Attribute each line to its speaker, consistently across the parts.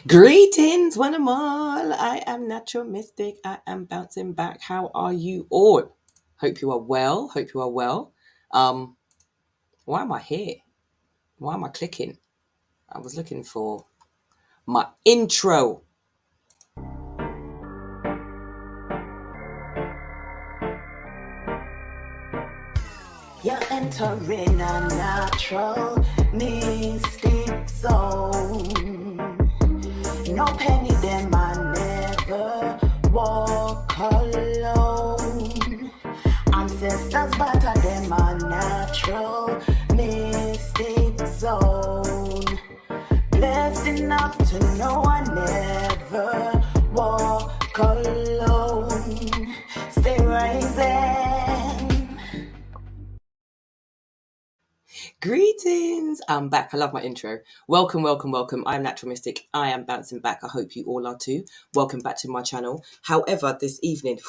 Speaker 1: Greetings, one and all. I am Natural Mystic. I am bouncing back. How are you all? Hope you are well. Hope you are well. Um, why am I here? Why am I clicking? I was looking for my intro.
Speaker 2: You're entering a natural mystic zone. No penny them I never walk alone. Ancestors better them a natural mystic zone. Blessed enough to know I never walk alone. Stay rising.
Speaker 1: Greetings. I'm back. I love my intro. Welcome, welcome, welcome. I'm Natural Mystic. I am bouncing back. I hope you all are too. Welcome back to my channel. However, this evening,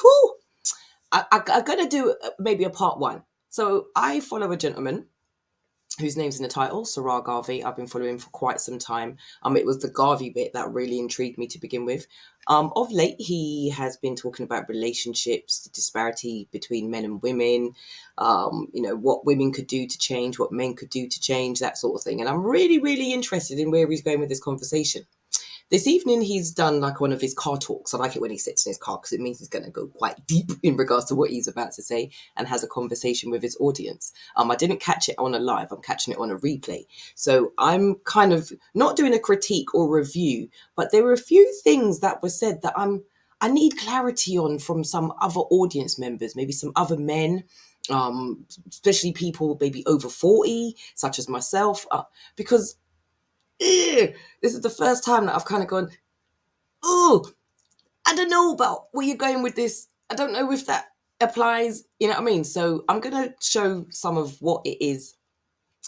Speaker 1: I'm going to do maybe a part one. So I follow a gentleman whose name's in the title, Sarah Garvey. I've been following him for quite some time. It was the Garvey bit that really intrigued me to begin with. Of late, he has been talking about relationships, the disparity between men and women, what women could do to change, what men could do to change, that sort of thing. And I'm really, really interested in where he's going with this conversation. This evening, he's done like one of his car talks. I like it when he sits in his car because it means he's going to go quite deep in regards to what he's about to say and has a conversation with his audience. I didn't catch it on a live, I'm catching it on a replay. So I'm kind of not doing a critique or review, but there were a few things that were said that I need clarity on from some other audience members, maybe some other men, especially people maybe over 40, such as myself, because this is the first time that I've kind of gone, oh, I don't know about where you're going with this. I don't know if that applies. You know what I mean? So I'm going to show some of what it is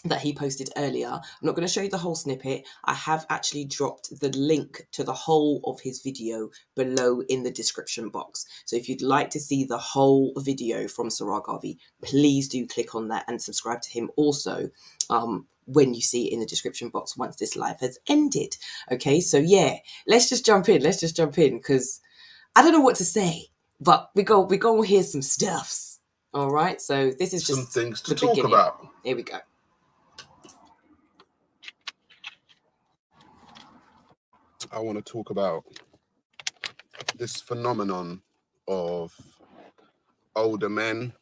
Speaker 1: that he posted earlier. I'm not going to show you the whole snippet. I have actually dropped the link to the whole of his video below in the description box. So if you'd like to see the whole video from Sarah Garvey, please do click on that and subscribe to him also. When you see it in the description box once this live has ended. Okay, so yeah, let's just jump in because I don't know what to say, but we go hear some stuffs. All right, so this is just
Speaker 3: some things to
Speaker 1: the
Speaker 3: talk
Speaker 1: beginning.
Speaker 3: about.
Speaker 1: Here we go.
Speaker 3: I want to talk about this phenomenon of older men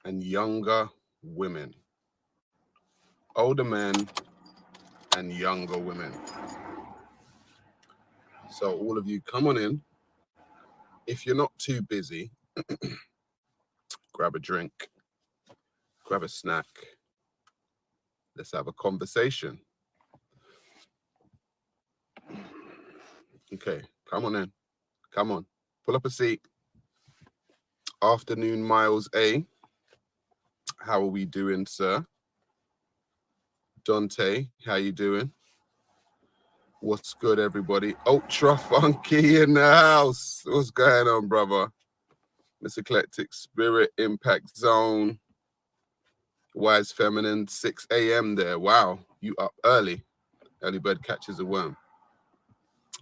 Speaker 3: and younger women. Older men and younger women. So all of you, come on in. If you're not too busy, grab a drink, grab a snack. Let's have a conversation. Okay, come on in. Come on, pull up a seat. Afternoon, Miles A. How are we doing, sir? Dante, how you doing? What's good, everybody? Ultra Funky in the house. What's going on, brother? Miss Eclectic Spirit, Impact Zone, Wise Feminine, 6 a.m. there. Wow, you up early. Early bird catches a worm.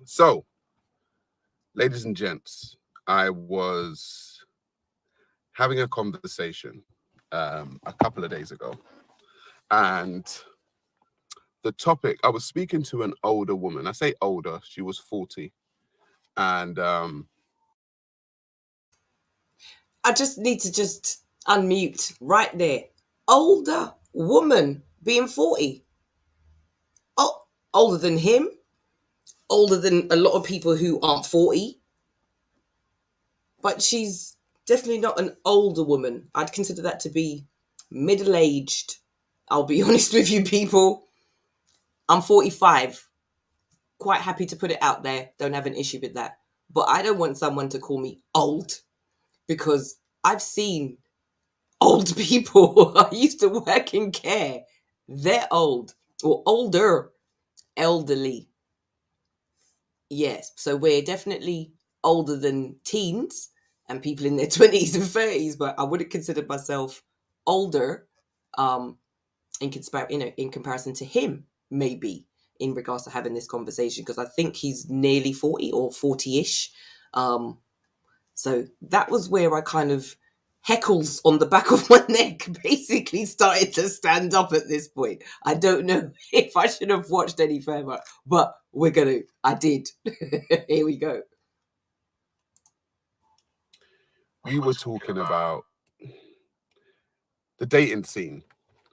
Speaker 3: So, ladies and gents, I was having a conversation a couple of days ago, and the topic, I was speaking to an older woman. I say older, she was 40. And
Speaker 1: I just need to just unmute right there. Older woman being 40. Oh, older than him, older than a lot of people who aren't 40. But she's definitely not an older woman. I'd consider that to be middle-aged. I'll be honest with you, people. I'm 45. Quite happy to put it out there. Don't have an issue with that. But I don't want someone to call me old because I've seen old people. I used to work in care. They're old or older, elderly. Yes, so we're definitely older than teens and people in their 20s and 30s, but I wouldn't consider myself older in comparison to him, maybe in regards to having this conversation, because I think he's nearly 40 or 40-ish. So that was where I kind of heckles on the back of my neck basically started to stand up at this point. I don't know if I should have watched any further, but I did. Here we go.
Speaker 3: We were talking about the dating scene,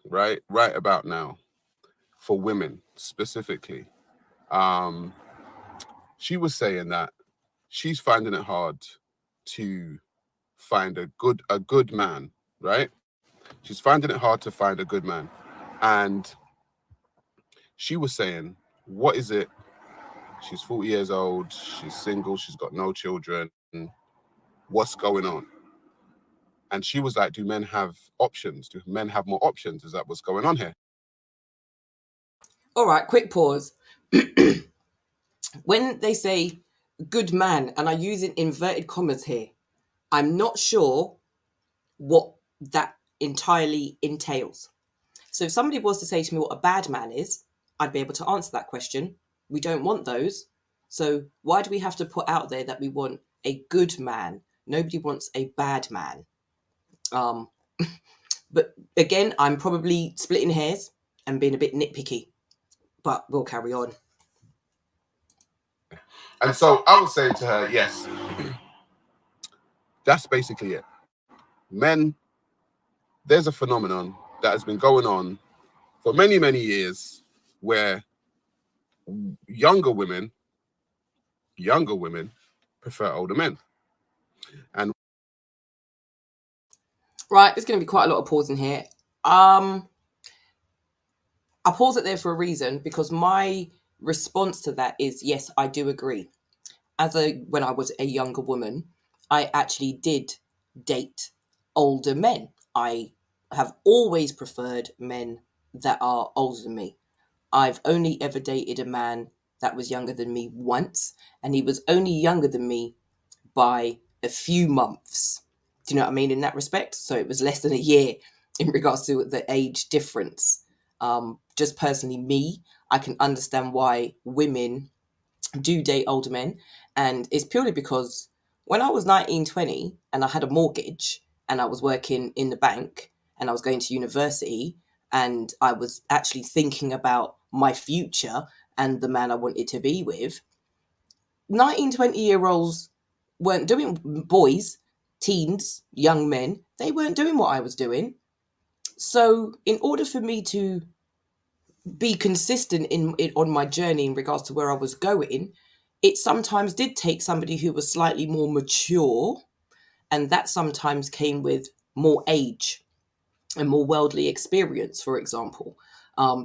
Speaker 3: right about now, for women specifically. She was saying that she's finding it hard to find a good man, right? She's finding it hard to find a good man. And she was saying, what is it? She's 40 years old, she's single, she's got no children. What's going on? And she was like, do men have options? Do men have more options? Is that what's going on here?
Speaker 1: All right, quick pause. When they say good man, and I use in inverted commas here, I'm not sure what that entirely entails. So if somebody was to say to me what a bad man is, I'd be able to answer that question. We don't want those. So why do we have to put out there that we want a good man? Nobody wants a bad man. But again, I'm probably splitting hairs and being a bit nitpicky, but we'll carry on.
Speaker 3: And so I was saying to her, yes, that's basically it. Men, there's a phenomenon that has been going on for many, many years where younger women prefer older men. And
Speaker 1: right, there's going to be quite a lot of pausing here. I pause it there for a reason, because my response to that is, yes, I do agree. When I was a younger woman, I actually did date older men. I have always preferred men that are older than me. I've only ever dated a man that was younger than me once, and he was only younger than me by a few months. Do you know what I mean in that respect? So it was less than a year in regards to the age difference. Just personally me, I can understand why women do date older men, and it's purely because when I was 19, 20 and I had a mortgage and I was working in the bank and I was going to university and I was actually thinking about my future and the man I wanted to be with, 19, 20-year-olds weren't doing, boys, teens, young men, they weren't doing what I was doing. So in order for me to be consistent on my journey in regards to where I was going, it sometimes did take somebody who was slightly more mature, and that sometimes came with more age and more worldly experience, for example,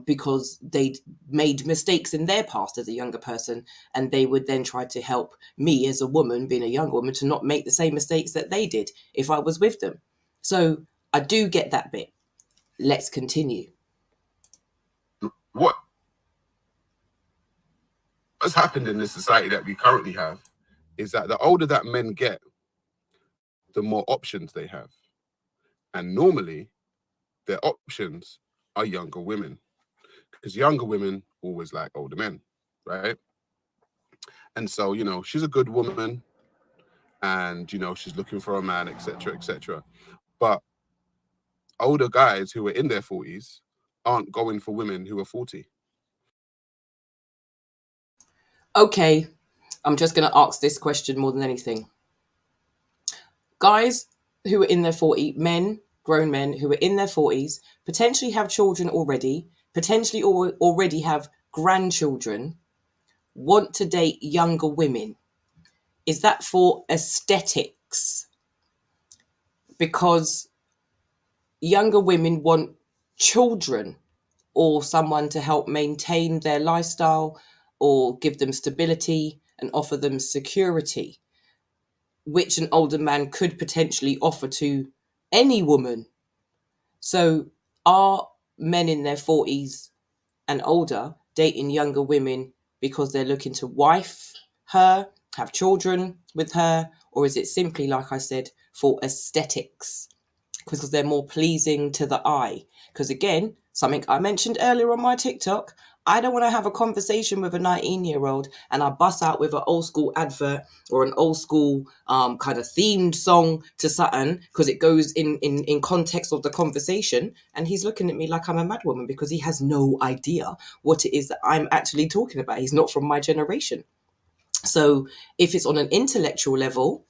Speaker 1: because they'd made mistakes in their past as a younger person, and they would then try to help me as a woman, being a young woman, to not make the same mistakes that they did if I was with them. So I do get that bit. Let's continue.
Speaker 3: What has happened in this society that we currently have is that the older that men get, the more options they have. And normally, their options are younger women, because younger women always like older men, right? And so, she's a good woman and, she's looking for a man, etc., etc. But older guys who are in their 40s aren't going for women who are 40.
Speaker 1: Okay, I'm just going to ask this question more than anything. Guys who are in their 40s, grown men who are in their 40s, potentially have children already, potentially already have grandchildren, want to date younger women. Is that for aesthetics? Because younger women want children or someone to help maintain their lifestyle or give them stability and offer them security, which an older man could potentially offer to any woman. So are men in their 40s and older dating younger women because they're looking to wife her, have children with her, or is it simply, like I said, for aesthetics? Because they're more pleasing to the eye. Because again, something I mentioned earlier on my TikTok, I don't want to have a conversation with a 19-year-old and I bust out with an old school advert or an old school kind of themed song to something because it goes in context of the conversation. And he's looking at me like I'm a mad woman because he has no idea what it is that I'm actually talking about. He's not from my generation. So if it's on an intellectual level,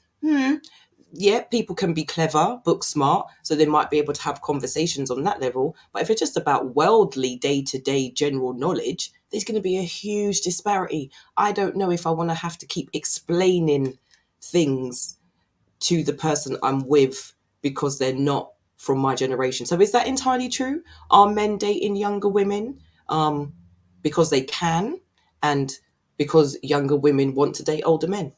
Speaker 1: yeah, people can be clever, book smart, so they might be able to have conversations on that level. But if it's just about worldly, day-to-day general knowledge, there's going to be a huge disparity. I don't know if I want to have to keep explaining things to the person I'm with because they're not from my generation. So is that entirely true? Are men dating younger women because they can and because younger women want to date older men?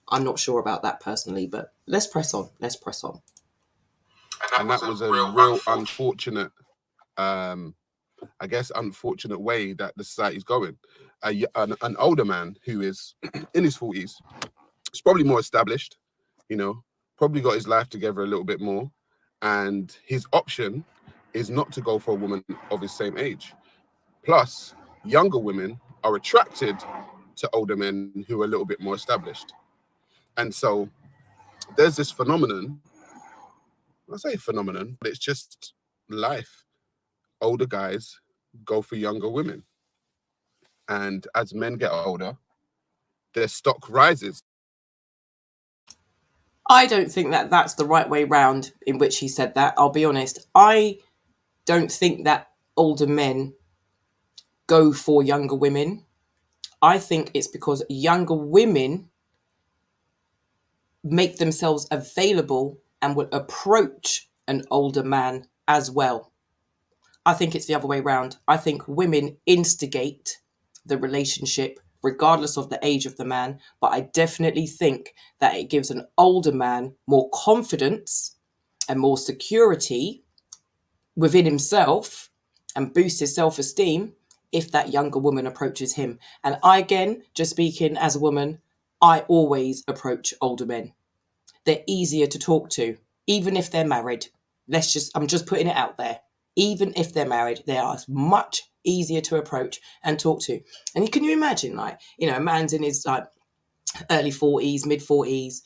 Speaker 1: I'm not sure about that personally, but let's press on. Let's press on.
Speaker 3: And that was a real unfortunate, I guess, unfortunate way that the society's going. An older man who is in his 40s is probably more established, probably got his life together a little bit more. And his option is not to go for a woman of his same age. Plus, younger women are attracted to older men who are a little bit more established. And so there's this phenomenon, I say phenomenon, but it's just life. Older guys go for younger women. And as men get older, their stock rises.
Speaker 1: I don't think that that's the right way round in which he said that. I'll be honest. I don't think that older men go for younger women. I think it's because younger women make themselves available and will approach an older man as well. I think it's the other way around. I think women instigate the relationship regardless of the age of the man, but I definitely think that it gives an older man more confidence and more security within himself and boosts his self-esteem if that younger woman approaches him. And I, again, just speaking as a woman, I always approach older men. They're easier to talk to, even if they're married. I'm just putting it out there. Even if they're married, they are much easier to approach and talk to. And can you imagine, a man's in his early 40s, mid 40s,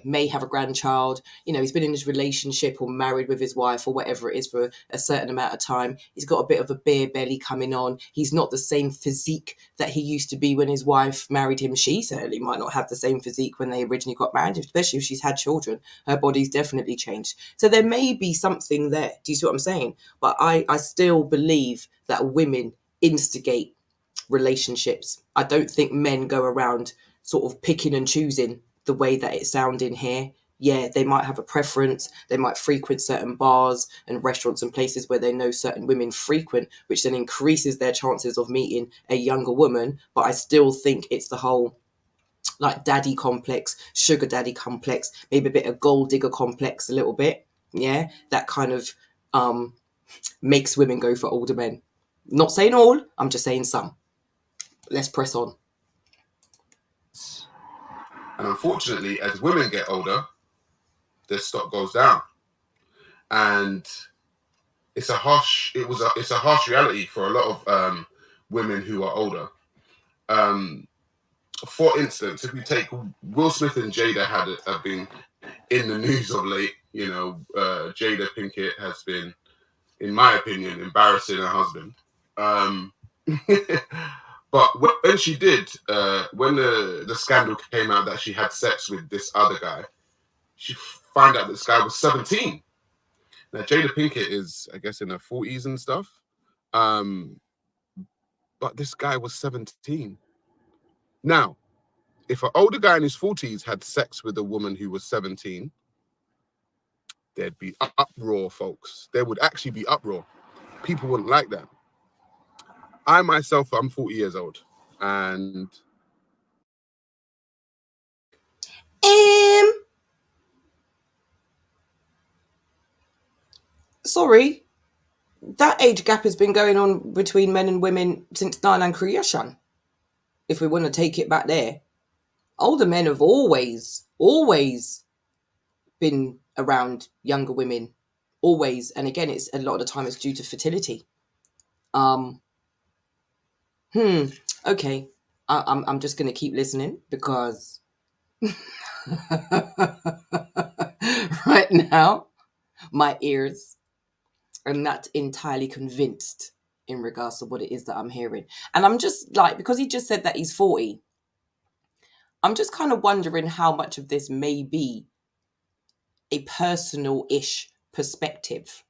Speaker 1: may have a grandchild, he's been in his relationship or married with his wife or whatever it is for a certain amount of time. He's got a bit of a beer belly coming on. He's not the same physique that he used to be when his wife married him. She certainly might not have the same physique when they originally got married, especially if she's had children. Her body's definitely changed. So there may be something there. Do you see what I'm saying? But I still believe that women instigate relationships. I don't think men go around sort of picking and choosing the way that it's sounding here. Yeah, they might have a preference. They might frequent certain bars and restaurants and places where they know certain women frequent, which then increases their chances of meeting a younger woman. But I still think it's the whole daddy complex, sugar daddy complex, maybe a bit of gold digger complex a little bit. Yeah, that kind of makes women go for older men. Not saying all, I'm just saying some. Let's press on.
Speaker 3: And unfortunately, as women get older, their stock goes down. And it's a harsh reality for a lot of women who are older. For instance, if we take Will Smith and Jada have been in the news of late. Jada Pinkett has been, in my opinion, embarrassing her husband. But when she did, when the scandal came out that she had sex with this other guy, she found out this guy was 17. Now, Jada Pinkett is, I guess, in her 40s and stuff. But this guy was 17. Now, if an older guy in his 40s had sex with a woman who was 17, there'd be uproar, folks. There would actually be uproar. People wouldn't like that. I myself, I'm 40 years old. And
Speaker 1: sorry, that age gap has been going on between men and women since Nine creation. If we want to take it back there, older men have always been around younger women, always. And again, it's a lot of the time it's due to fertility. Okay. I'm just gonna keep listening because right now my ears are not entirely convinced in regards to what it is that I'm hearing. And I'm just like, because he just said that he's 40, I'm just kind of wondering how much of this may be a personal-ish perspective.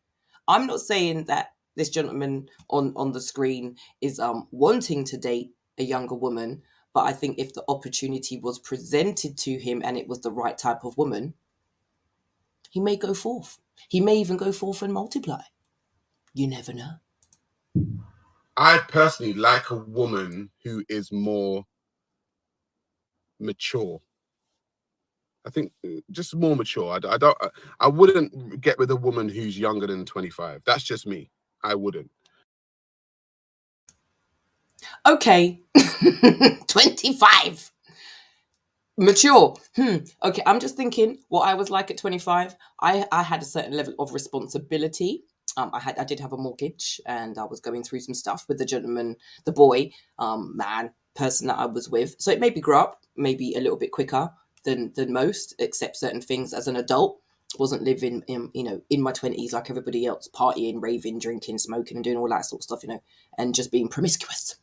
Speaker 1: I'm not saying that this gentleman on the screen is wanting to date a younger woman, but I think if the opportunity was presented to him and it was the right type of woman, he may go forth. He may even go forth and multiply. You never know.
Speaker 3: I personally like a woman who is more mature. I think just more mature. I wouldn't get with a woman who's younger than 25. That's just me. I wouldn't.
Speaker 1: Okay. 25. Mature. Okay, I'm just thinking what I was like at 25. I had a certain level of responsibility. I did have a mortgage and I was going through some stuff with the gentleman, the boy, person that I was with. So it made me grow up maybe a little bit quicker than most, except certain things as an adult. Wasn't living in my 20s like everybody else, partying, raving, drinking, smoking, and doing all that sort of stuff, and just being promiscuous.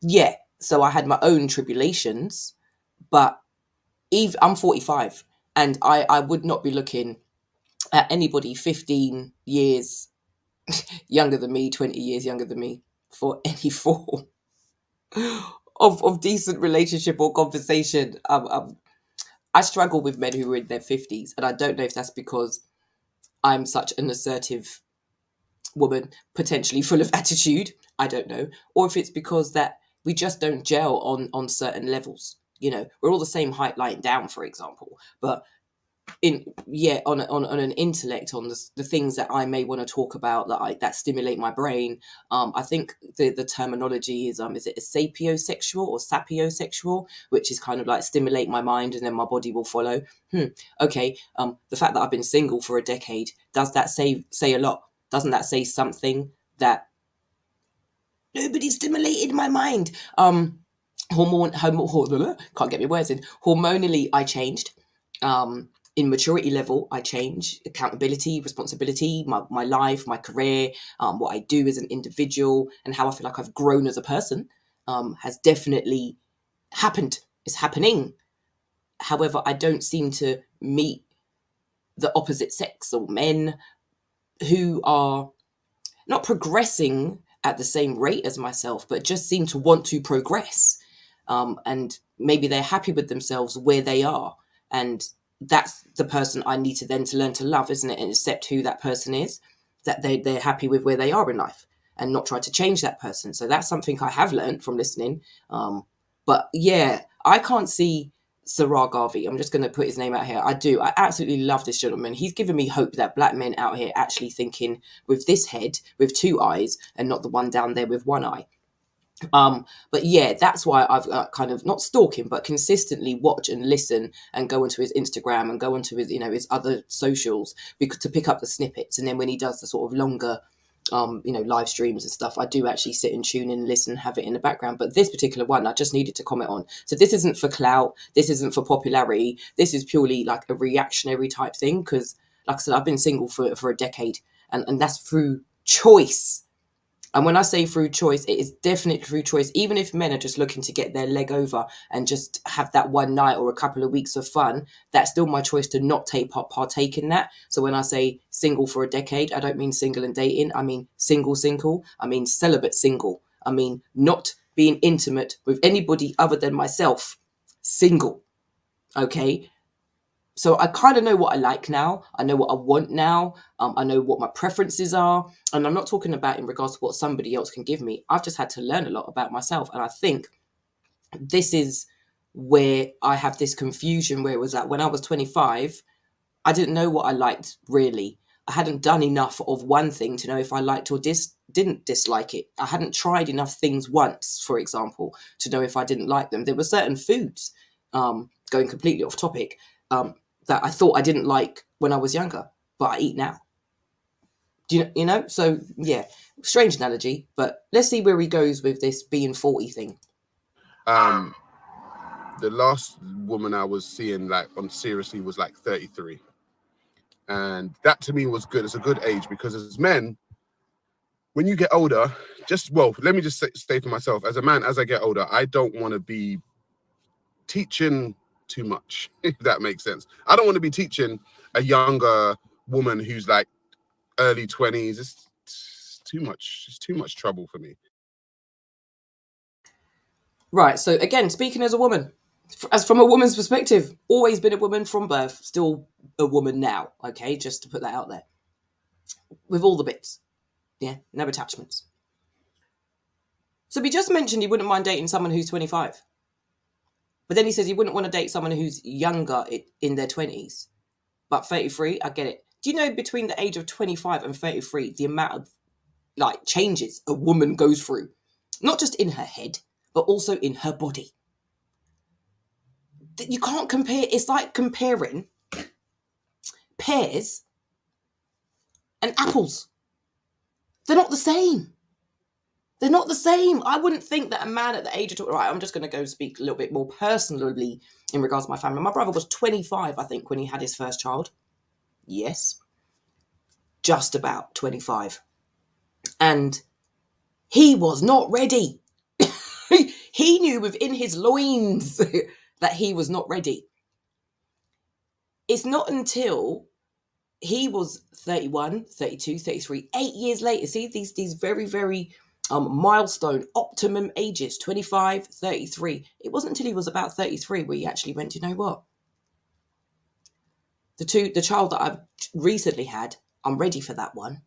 Speaker 1: Yeah, so I had my own tribulations, but I'm 45, and I would not be looking at anybody 15 years younger than me, 20 years younger than me, for any form of decent relationship or conversation. I struggle with men who are in their 50s, and I don't know if that's because I'm such an assertive woman, potentially full of attitude. I don't know, or if it's because that we just don't gel on certain levels. We're all the same height, lying down, for example, but on an intellect, on the things that I may want to talk about that stimulate my brain. I think the terminology is it a sapiosexual or sapiosexual, which is kind of like stimulate my mind and then my body will follow. Okay. The fact that I've been single for a decade, does that say a lot? Doesn't that say something that nobody stimulated my mind? Can't get my words in. Hormonally, I changed. In maturity level, I change. Accountability, responsibility, my life, my career, what I do as an individual, and how I feel like I've grown as a person, has definitely happened. It's happening. However, I don't seem to meet the opposite sex or men who are not progressing at the same rate as myself, but just seem to want to progress. And maybe they're happy with themselves where they are. And that's the person I need to learn to love, isn't it? And accept who that person is, that they're happy with where they are in life and not try to change that person. So that's something I have learned from listening. But yeah, I can't see Sarah Garvey. I'm just going to put his name out here. I absolutely love this gentleman. He's given me hope that black men out here actually thinking with this head, with two eyes, and not the one down there with one eye. But yeah, that's why I've kind of not stalking, but consistently watch and listen and go onto his Instagram and go onto his, his other socials to pick up the snippets. And then when he does the sort of longer, live streams and stuff, I do actually sit and tune in and listen, have it in the background. But this particular one, I just needed to comment on. So this isn't for clout. This isn't for popularity. This is purely like a reactionary type thing. Because like I said, I've been single for a decade and that's through choice. And when I say through choice, it is definitely through choice. Even if men are just looking to get their leg over and just have that one night or a couple of weeks of fun, that's still my choice to not partake in that. So when I say single for a decade, I don't mean single and dating. I mean single. I mean celibate single. I mean not being intimate with anybody other than myself. Single. Okay? So I kind of know what I like now. I know what I want now. I know what my preferences are. And I'm not talking about in regards to what somebody else can give me. I've just had to learn a lot about myself. And I think this is where I have this confusion where it was that when I was 25, I didn't know what I liked really. I hadn't done enough of one thing to know if I liked or didn't dislike it. I hadn't tried enough things once, for example, to know if I didn't like them. There were certain foods, going completely off topic, that I thought I didn't like when I was younger, but I eat now. Do you know? So yeah, strange analogy, but let's see where he goes with this being 40 thing.
Speaker 3: The last woman I was seeing like on seriously was like 33. And that to me was good. It's a good age because as men, when you get older, let me just say for myself, as a man, as I get older, I don't want to be teaching too much, if that makes sense. I don't want to be teaching a younger woman who's like early 20s. It's too much. It's too much trouble for me.
Speaker 1: Right. So again, speaking as a woman, as from a woman's perspective, always been a woman from birth, still a woman now. Okay, just to put that out there. With all the bits. Yeah, no attachments. So he just mentioned he wouldn't mind dating someone who's 25. But then he says he wouldn't want to date someone who's younger in their 20s. But 33, I get it. Do you know between the age of 25 and 33, the amount of like changes a woman goes through? Not just in her head, but also in her body. You can't compare. It's like comparing pears and apples. They're not the same. They're not the same. I wouldn't think that a man at the age of... Right, I'm just going to go speak a little bit more personally in regards to my family. My brother was 25, I think, when he had his first child. Yes. Just about 25. And he was not ready. He knew within his loins that he was not ready. It's not until he was 31, 32, 33, 8 years later. See, these very, very milestone optimum ages, 25, 33. It wasn't until he was about 33 where he actually went, you know what? The child that I've recently had, I'm ready for that one.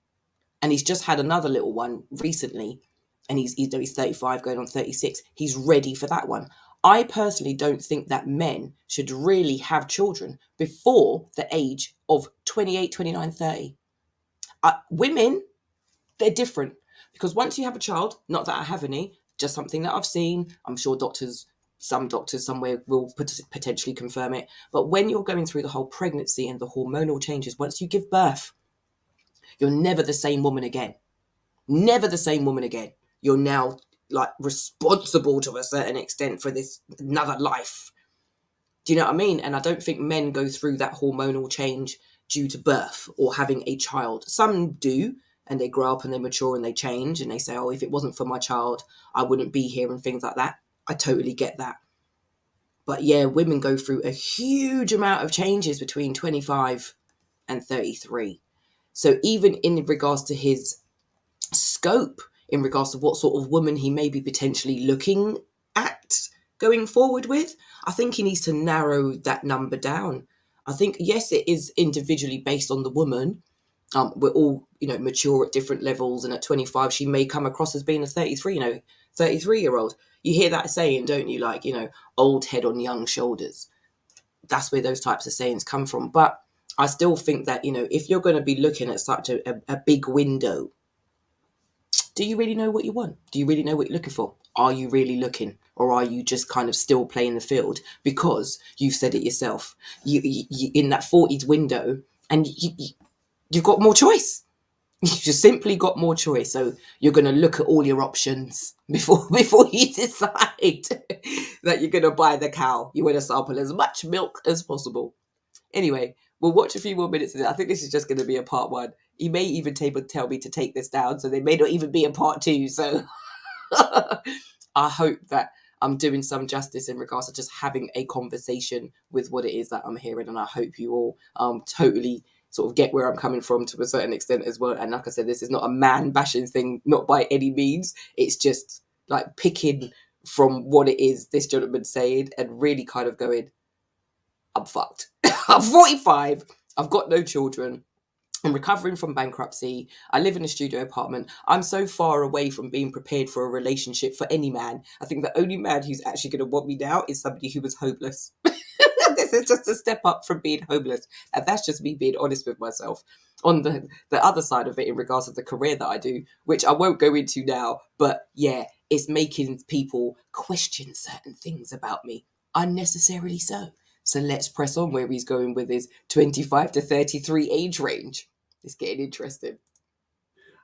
Speaker 1: And he's just had another little one recently. And he's 35 going on 36. He's ready for that one. I personally don't think that men should really have children before the age of 28, 29, 30. Women, they're different. Because once you have a child, not that I have any, just something that I've seen, I'm sure some doctors somewhere will potentially confirm it. But when you're going through the whole pregnancy and the hormonal changes, once you give birth, you're never the same woman again. Never the same woman again. You're now like responsible to a certain extent for this another life. Do you know what I mean? And I don't think men go through that hormonal change due to birth or having a child. Some do, and they grow up and they mature and they change and they say, oh, if it wasn't for my child, I wouldn't be here and things like that. I totally get that. But yeah, women go through a huge amount of changes between 25 and 33. So even in regards to his scope, in regards to what sort of woman he may be potentially looking at going forward with, I think he needs to narrow that number down. I think, yes, it is individually based on the woman. We're all, mature at different levels. And at 25, she may come across as being a 33-year-old. You hear that saying, don't you? Like, old head on young shoulders. That's where those types of sayings come from. But I still think that, if you're going to be looking at such a big window, do you really know what you want? Do you really know what you're looking for? Are you really looking? Or are you just kind of still playing the field because you've said it yourself? You in that 40s window, and you've got more choice. You just simply got more choice. So you're going to look at all your options before you decide that you're going to buy the cow. You want to sample as much milk as possible. Anyway, we'll watch a few more minutes of it. I think this is just going to be a part one. He may even tell me to take this down, so there may not even be a part two. So I hope that I'm doing some justice in regards to just having a conversation with what it is that I'm hearing. And I hope you all totally sort of get where I'm coming from to a certain extent as well. And like I said, this is not a man bashing thing, not by any means. It's just like picking from what it is this gentleman's saying and really kind of going, I'm fucked. I'm 45. I've got no children. I'm recovering from bankruptcy. I live in a studio apartment. I'm so far away from being prepared for a relationship for any man. I think the only man who's actually going to want me now is somebody who was homeless. This is just a step up from being homeless. And that's just me being honest with myself. On the other side of it, in regards to the career that I do, which I won't go into now, but yeah, it's making people question certain things about me, unnecessarily so. So let's press on where he's going with his 25 to 33 age range. It's getting interesting.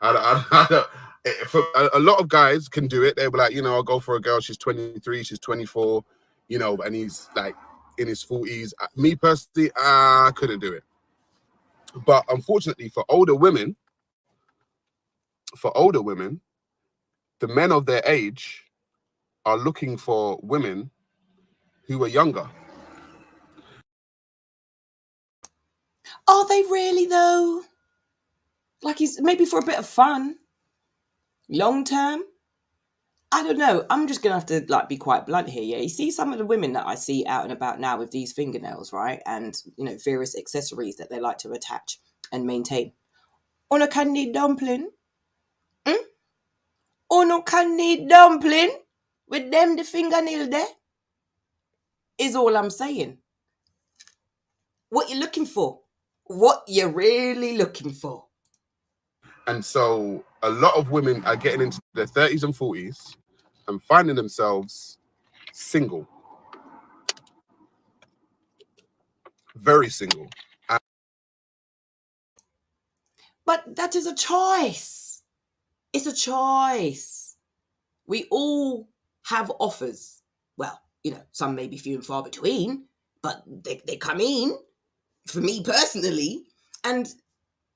Speaker 3: A lot of guys can do it. They'll be like, I'll go for a girl. She's 23, she's 24, and he's like in his 40s. Me personally, I couldn't do it. But unfortunately, for older women, the men of their age are looking for women who are younger.
Speaker 1: Are they really though? Like, he's maybe for a bit of fun. Long term, I don't know. I'm just gonna have to be quite blunt here. Yeah, you see some of the women that I see out and about now with these fingernails, right, and various accessories that they like to attach and maintain. On a candy dumpling, on a candy dumpling with them the fingernail there. Is all I'm saying. What you're looking for? What you're really looking for?
Speaker 3: And so a lot of women are getting into their 30s and 40s and finding themselves single. Very single.
Speaker 1: But that is a choice. It's a choice. We all have offers. Well, some may be few and far between, but they come in, for me personally. And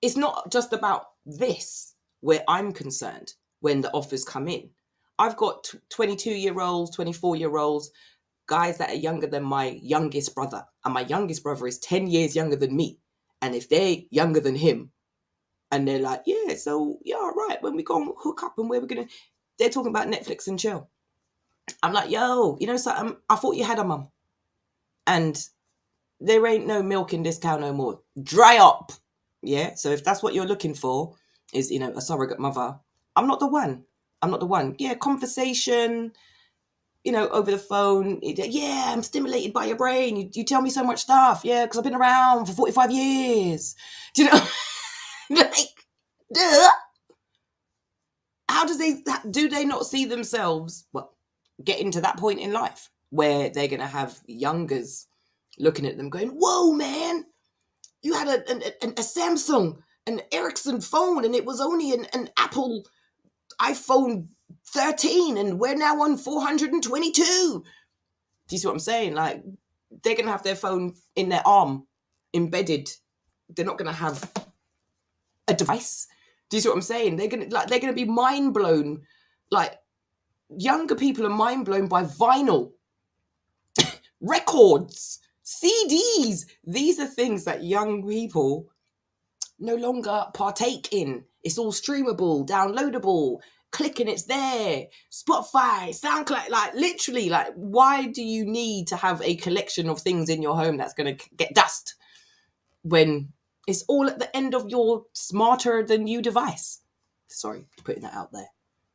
Speaker 1: it's not just about this where I'm concerned when the offers come in. I've got 22-year-olds, 24-year-olds, guys that are younger than my youngest brother. And my youngest brother is 10 years younger than me. And if they're younger than him, and they're like, yeah, so, yeah, all right, when we go and hook up and where we're going to... They're talking about Netflix and chill. I'm like, yo, something? I thought you had a mum. And there ain't no milk in this cow no more. Dry up. Yeah, so if that's what you're looking for, is, a surrogate mother, I'm not the one. Yeah, conversation, over the phone. Yeah, I'm stimulated by your brain. You tell me so much stuff. Yeah, because I've been around for 45 years. Do you know? Like, duh. How do they not see themselves, getting to that point in life where they're going to have youngers looking at them going, whoa, man, you had a Samsung, an Ericsson phone, and it was only an Apple iPhone 13, and we're now on 422. Do you see what I'm saying? Like, they're going to have their phone in their arm, embedded. They're not going to have a device. Do you see what I'm saying? They're going to be mind blown. Like, younger people are mind blown by vinyl, records, CDs. These are things that young people no longer partake in. It's all streamable, downloadable, click and it's there. Spotify, SoundCloud, literally, why do you need to have a collection of things in your home that's going to get dust when it's all at the end of your smarter than you device? Sorry for putting that out there.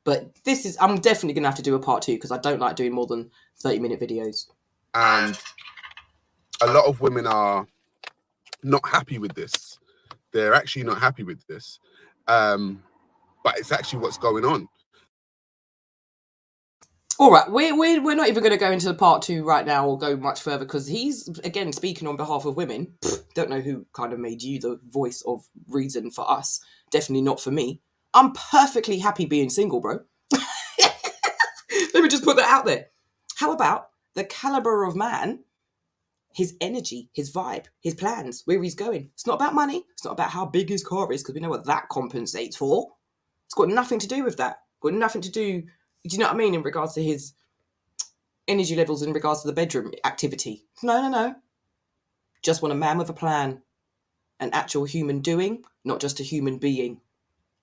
Speaker 1: But I'm definitely going to have to do a part 2 because I don't like doing more than 30-minute videos.
Speaker 3: And a lot of women are not happy with this. They're actually not happy with this. But it's actually what's going on.
Speaker 1: All right, we're not even going to go into the part 2 right now or go much further because he's, again, speaking on behalf of women. Don't know who kind of made you the voice of reason for us. Definitely not for me. I'm perfectly happy being single, bro. Let me just put that out there. How about the caliber of man, his energy, his vibe, his plans, where he's going? It's not about money. It's not about how big his car is because we know what that compensates for. It's got nothing to do with that. Got nothing to do... Do you know what I mean? In regards to his energy levels, in regards to the bedroom activity. No. Just want a man with a plan. An actual human doing, not just a human being.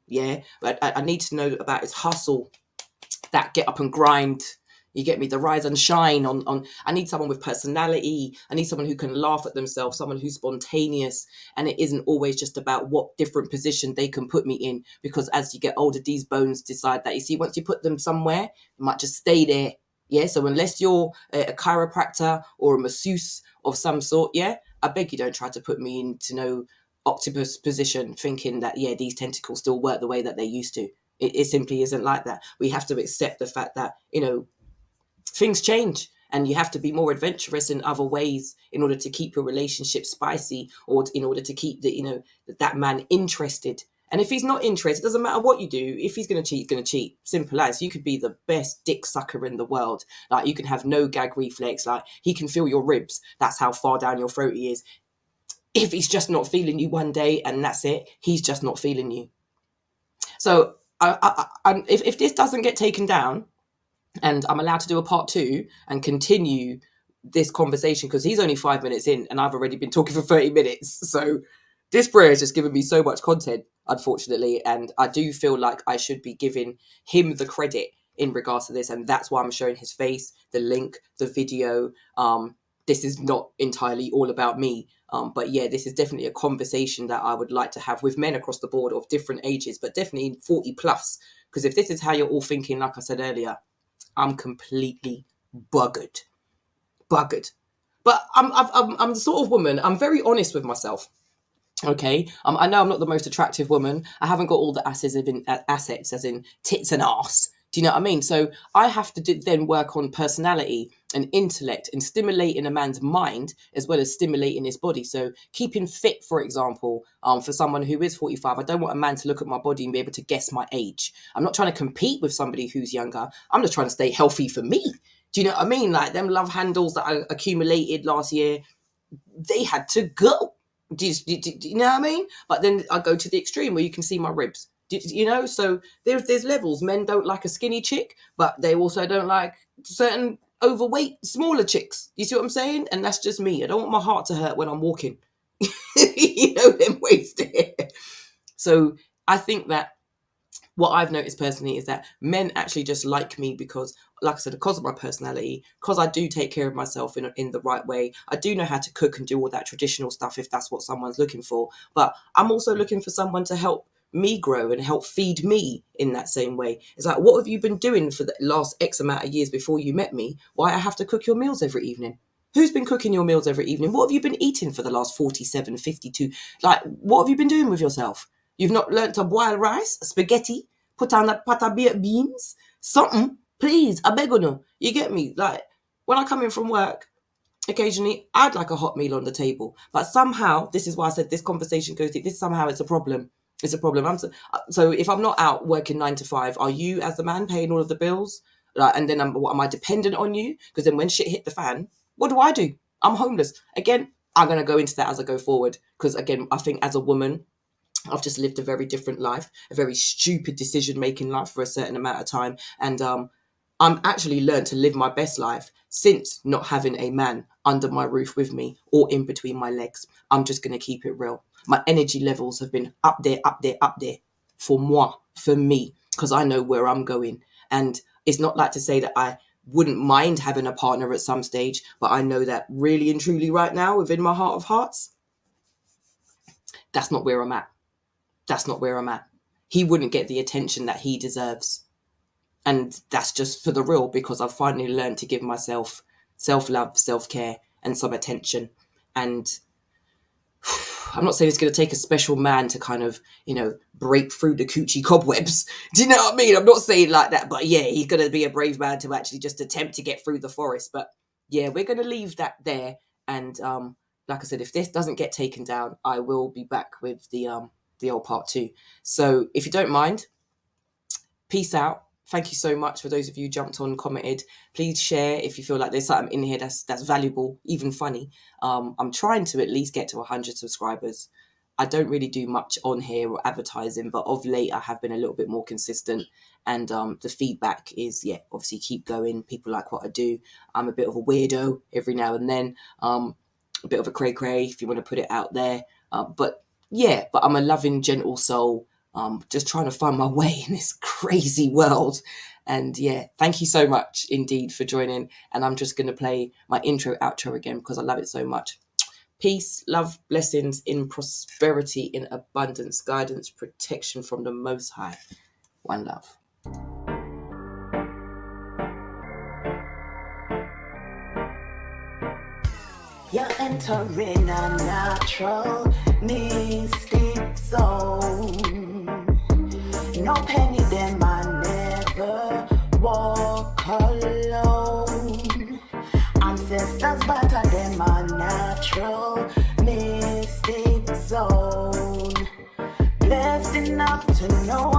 Speaker 1: Yeah? But I need to know about his hustle. That get up and grind. You get me? The rise and shine on. I need someone with personality. I need someone who can laugh at themselves. Someone who's spontaneous. And it isn't always just about what different position they can put me in. Because as you get older, these bones decide that, you see, once you put them somewhere, they might just stay there. Yeah. So unless you're a chiropractor or a masseuse of some sort, yeah, I beg you don't try to put me into no octopus position thinking that, yeah, these tentacles still work the way that they used to. It simply isn't like that. We have to accept the fact that, things change and you have to be more adventurous in other ways in order to keep your relationship spicy or in order to keep that man interested And if he's not interested, it doesn't matter what you do. If he's going to cheat, he's going to cheat. Simple as. You could be the best dick sucker in the world. Like, you can have no gag reflex. Like, he can feel your ribs. That's how far down your throat he is. If he's just not feeling you one day and that's it, he's just not feeling you. So if this doesn't get taken down and I'm allowed to do a part 2 and continue this conversation, because he's only 5 minutes in and I've already been talking for 30 minutes. So this prayer has just given me so much content, unfortunately. And I do feel like I should be giving him the credit in regards to this. And that's why I'm showing his face, the link, the video. This is not entirely all about me. But yeah, this is definitely a conversation that I would like to have with men across the board of different ages, but definitely 40 plus. Because if this is how you're all thinking, like I said earlier, I'm completely buggered. But I'm the sort of woman, I'm very honest with myself. Okay, I know I'm not the most attractive woman. I haven't got all the assets as in tits and ass. Do you know what I mean? So I have to then work on personality and intellect and stimulating a man's mind as well as stimulating his body. So keeping fit, for example, for someone who is 45, I don't want a man to look at my body and be able to guess my age. I'm not trying to compete with somebody who's younger. I'm just trying to stay healthy for me. Do you know what I mean? Like, them love handles that I accumulated last year, they had to go. Do you know what I mean? But then I go to the extreme where you can see my ribs. You know, so there's levels. Men don't like a skinny chick, but they also don't like certain overweight, smaller chicks. You see what I'm saying? And that's just me. I don't want my heart to hurt when I'm walking. You know, them ways there. So I think that what I've noticed personally is that men actually just like me because, like I said, because of my personality, because I do take care of myself in the right way. I do know how to cook and do all that traditional stuff if that's what someone's looking for. But I'm also looking for someone to help me grow and help feed me in that same way. It's like, what have you been doing for the last X amount of years before you met me? Why I have to cook your meals every evening? Who's been cooking your meals every evening? What have you been eating for the last 47, 52? Like, what have you been doing with yourself? You've not learnt to boil rice, spaghetti, put on that pata beans, something, please, I beg of you. You get me? Like, when I come in from work, occasionally I'd like a hot meal on the table. But somehow, this is why I said this conversation goes deep, somehow it's a problem. It's a problem. So if I'm not out working 9 to 5, are you as the man paying all of the bills? And then what am I dependent on you? Because then when shit hit the fan, what do? I'm homeless. Again, I'm going to go into that as I go forward. Because again, I think as a woman, I've just lived a very different life, a very stupid decision-making life for a certain amount of time. And I'm actually learned to live my best life since not having a man under my roof with me or in between my legs. I'm just going to keep it real. My energy levels have been up there for me, because I know where I'm going. And it's not like to say that I wouldn't mind having a partner at some stage, but I know that really and truly right now, within my heart of hearts, that's not where I'm at. That's not where I'm at. He wouldn't get the attention that he deserves. And that's just for the real, because I've finally learned to give myself self-love, self-care, and some attention. And I'm not saying it's going to take a special man to kind of, break through the coochie cobwebs. Do you know what I mean? I'm not saying like that, but yeah, he's going to be a brave man to actually just attempt to get through the forest. But yeah, we're going to leave that there. And like I said, if this doesn't get taken down, I will be back with the old part 2. So if you don't mind, peace out. Thank you so much for those of you who jumped on, commented. Please share if you feel like there's something in here that's valuable, even funny. I'm trying to at least get to 100 subscribers. I don't really do much on here or advertising, but of late I have been a little bit more consistent. And the feedback is, obviously keep going. People like what I do. I'm a bit of a weirdo every now and then. A bit of a cray-cray, if you want to put it out there. But I'm a loving, gentle soul. Just trying to find my way in this crazy world. And thank you so much indeed for joining. And I'm just going to play my intro, outro again because I love it so much. Peace, love, blessings in prosperity, in abundance, guidance, protection from the Most High. One love.
Speaker 2: You're entering a natural mystic zone. No penny them I never walk alone. Ancestors better them a natural mystic zone. Blessed in to know